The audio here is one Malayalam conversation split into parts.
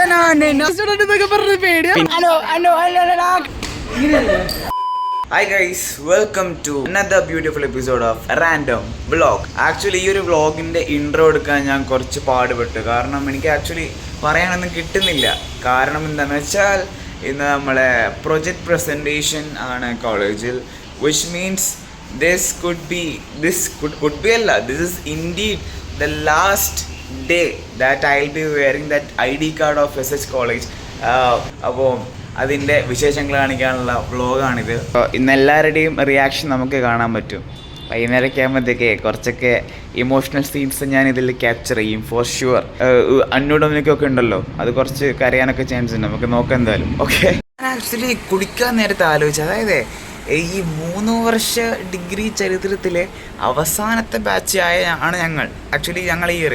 Hi guys, welcome to another beautiful episode of Random Vlog. Actually ഈ ഒരു വ്ളോഗിൻ്റെ ഇൻട്രോ എടുക്കാൻ ഞാൻ കുറച്ച് പാടുപെട്ടു. കാരണം എനിക്ക് ആക്ച്വലി പറയാനൊന്നും കിട്ടുന്നില്ല. കാരണം എന്താണെന്ന് വെച്ചാൽ ഇന്ന് നമ്മളെ പ്രൊജക്റ്റ് പ്രസൻറ്റേഷൻ ആണ് കോളേജിൽ. Which means this could be അല്ല, this is indeed the last day that I'll be wearing that ID card of SS College. അപ്പോൾ അതിൻ്റെ വിശേഷങ്ങൾ കാണിക്കാനുള്ള വ്ളോഗാണിത്. ഇന്ന് എല്ലാവരുടെയും റിയാക്ഷൻ നമുക്ക് കാണാൻ പറ്റും. വൈകുന്നേരമൊക്കെ ആകുമ്പോഴത്തേക്ക് കുറച്ചൊക്കെ ഇമോഷണൽ സീൻസ് ഞാൻ ഇതിൽ ക്യാപ്ചർ ചെയ്യും ഫോർ ഷുവർ. അന്നോടൊന്നിക്കൊക്കെ ഉണ്ടല്ലോ, അത് കുറച്ച് കരയാനൊക്കെ ചാൻസ് ഉണ്ട്. നമുക്ക് നോക്കാം എന്തായാലും. ഓക്കെ, ആക്ച്വലി കുടിക്കാൻ നേരത്തെ ആലോചിച്ചു, അതായത് ഈ 3 വർഷ ഡിഗ്രി ചരിത്രത്തിലെ അവസാനത്തെ ബാച്ച് ആണ് ഞങ്ങൾ. ആക്ച്വലി ഞങ്ങൾ ഈ ഇയർ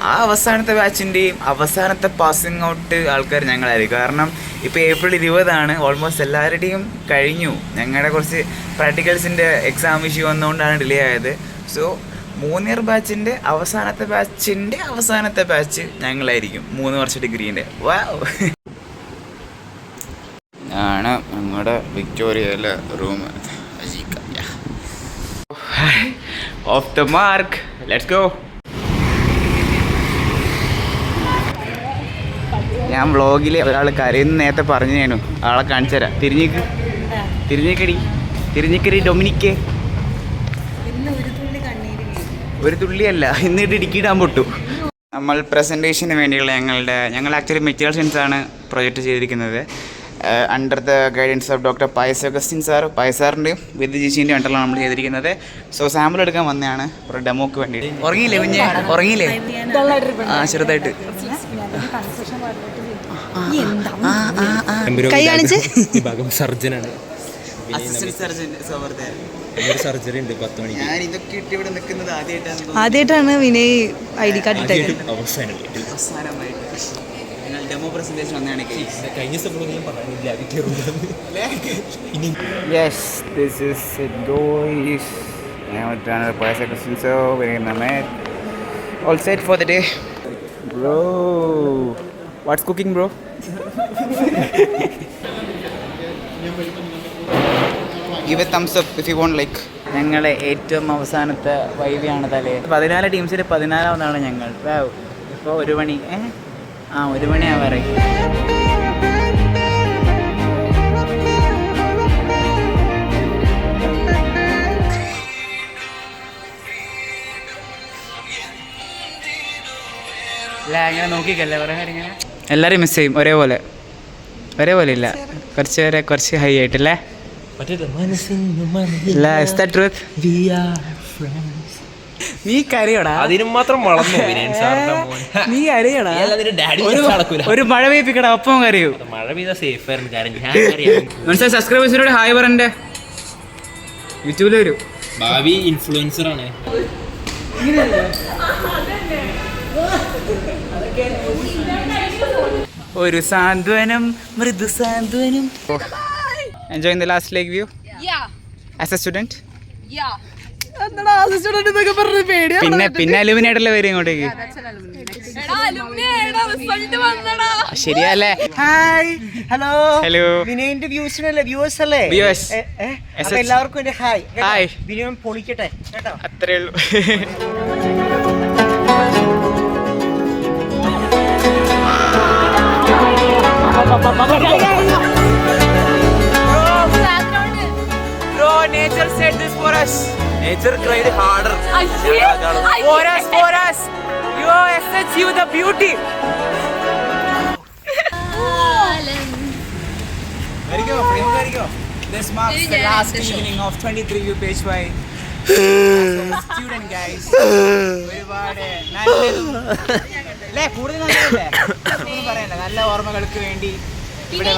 ആ അവസാനത്തെ ബാച്ചിൻ്റെയും അവസാനത്തെ പാസിങ് ഔട്ട് ആൾക്കാർ ഞങ്ങളായിരിക്കും. കാരണം ഇപ്പോൾ April 20 ഓൾമോസ്റ്റ് എല്ലാവരുടെയും കഴിഞ്ഞു. ഞങ്ങളുടെ കുറച്ച് പ്രാക്ടിക്കൽസിൻ്റെ എക്സാം ഇഷ്യൂ വന്നുകൊണ്ടാണ് ഡിലേ ആയത്. സോ 3 ഇയർ ബാച്ചിൻ്റെ അവസാനത്തെ ബാച്ച് ഞങ്ങളായിരിക്കും, 3 വർഷ ഡിഗ്രീൻ്റെ. വാവ്, ആണ് ഞങ്ങളുടെ വിക്ടോറിയയിലെ room. Off the mark, let's go. ഞാൻ വ്ളോഗിൽ ഒരാൾ കരയുന്ന നേരത്തെ പറഞ്ഞു ഞാനു, ആളെ കാണിച്ചു തരാം. തിരിഞ്ഞിക്കടി ഡൊമിനിക്ക്. ഒരു തുള്ളിയല്ല, ഇന്നിട്ട് ഇടുക്കിയിടാൻ പൊട്ടു. നമ്മൾ പ്രസൻറ്റേഷന് വേണ്ടിയുള്ള ഞങ്ങൾ ആക്ച്വലി മെറ്റീരിയൽ സയൻസ് ആണ് പ്രൊജക്റ്റ് ചെയ്തിരിക്കുന്നത്. Under the guidance of doctor Pius Augustine sir, പയസാറിൻ്റെയും വിദ്യ ജിഷിൻ്റെയും അണ്ടറിലാണ് നമ്മൾ ചെയ്തിരിക്കുന്നത്. സോ സാമ്പിൾ എടുക്കാൻ വന്നതാണ് ഒരു ഡെമോക്ക് വേണ്ടി. ഉറങ്ങിയില്ലേ കുഞ്ഞെ? ഉറങ്ങിയില്ലേ? ആ, ചെറുതായിട്ട് കൈ കാണിച്ച്. സർജനാണ്, ആദ്യമായിട്ടാണ് വിനയ് ID കാർഡ് ഇട്ടത്. ഡെമോ പ്രസന്റേഷൻ വന്നതാണ്. Yes, this is it guys. Now it's another person so we're in the mat. All set for the day. Bro, what's cooking, bro? Give a thumbs up if you want like. ഞങ്ങളെ ഏറ്റവും അവസാനത്തെ വൈവിയാണ് തലേ. 14 ടീംസിൽ 14ാമതാണ് ഞങ്ങൾ. ഇപ്പോൾ 1 മണി 1 മണിയാവാറായി. അല്ല, അങ്ങനെ നോക്കിക്കല്ലേ പറയാൻ ഇങ്ങനെ. എല്ലാവരും മിസ് ചെയ്യും ഒരേപോലെ ഇല്ല. കുറച്ച് ഹൈ ആയിട്ടല്ലേ. നീ കരയോടാ, അതിനും മാത്രം വളർന്നു. നീ കരയോടാ. ഒരു മഴ പെയ്പ്പിക്കടാ, ഒപ്പം കരയൂ. മഴ പെയ്ത സേഫ് മനസ്സിലായി. സബ്സ്ക്രൈബേഴ്സിനോട് ഹായ് പറയണ്ടേ. യൂട്യൂബിൽ വരൂ. ഭാവി ഇൻഫ്ലുവൻസർ ആണ്. ഒരു സാന്ത്വനം, മൃദു സാന്ത്വനം. Enjoying the last lake view? Yeah. As a student? Yeah. പിന്നെ അലുമിനേറ്റല്ലേ വരും ഇങ്ങോട്ടേക്ക്. ശരിയല്ലേ? Hi, hello hello. വിനയന്റെ വ്യൂവേഴ്സ് അല്ലേ? എല്ലാവർക്കും എന്റെ ഹായ്. വിനയം പൊളിക്കട്ടെ കേട്ടോ. അത്രേ ഉള്ളൂ. Bro, nature said this for us. Nature tried harder. For us. You SH you the beauty. Very good. This marks the last evening of 23 view page by student guys. ഒരുപാട് നല്ല ഓർമ്മകൾക്ക് വേണ്ടി ഇവിടെ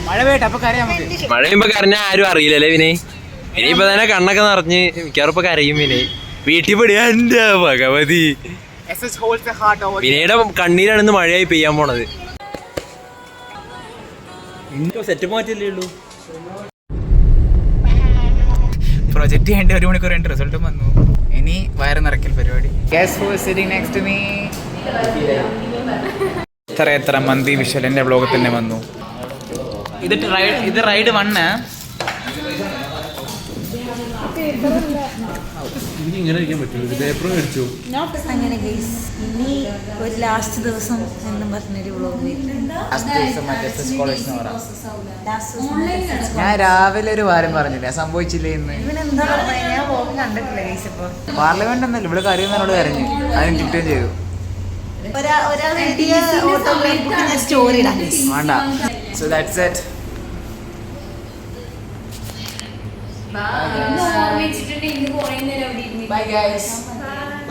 മഴ പെയ്യട്ടെ, അപ്പൊ കരയാം നമുക്ക്. മഴ പെയ്യുമ്പോ കരഞ്ഞാൽ ആരും അറിയില്ലല്ലേ വിനയ്. ഇനിയിപ്പോ തന്നെ കണ്ണൊക്കെ നിറഞ്ഞ് മിക്കവാറും കരയും വിനയ്. വീട്ടിൽ പെടിയാ എന്റെ ഭഗവതി. വിനയുടെ കണ്ണീരാണെന്ന് മഴയായി പെയ്യാൻ പോണത്. സെറ്റ് മാറ്റല്ലേ ഉള്ളൂ. പ്രൊജക്റ്റ് ചെയ്യേണ്ട 1 മണിക്കൂർ കഴിഞ്ഞിട്ട് റിസൾട്ടും വന്നു. ഇനി വയറ് നിറയ്ക്കൽ പരിപാടി. Guess who is sitting next to me? എത്ര മന്തി വിഷൽ എൻ്റെ വ്ളോഗിൽ തന്നെ വന്നു. ഇത് റൈഡ് 1. അങ്ങനെ ഗൈസ് ഇനി ഒരു ലാസ്റ്റ് ദിവസം എന്നും പറഞ്ഞൊരു വ്ളോഗ്. ഞാൻ രാവിലെ ഒരു കാര്യം പറഞ്ഞില്ല, സംഭവിച്ചില്ലേ ഇന്ന്. ഇവനെന്താ പറഞ്ഞത്? ഞാൻ വ്ളോഗ് കണ്ടിട്ടില്ല ഗൈസ്. ഇപ്പോൾ പാർലമെന്റ് ഒന്നല്ല, ഇവിടെ കരയുന്നതിനോട് കരഞ്ഞു, അതിന് കിട്ടുകയും ചെയ്തു. ഒരാൾ എഴുതിയ ഓട്ടോഗ്രാഫ് ഞാൻ സ്റ്റോറി ഇടാം guys. വേണ്ട. So that's it. Bye guys.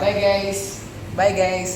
Bye guys. Bye guys.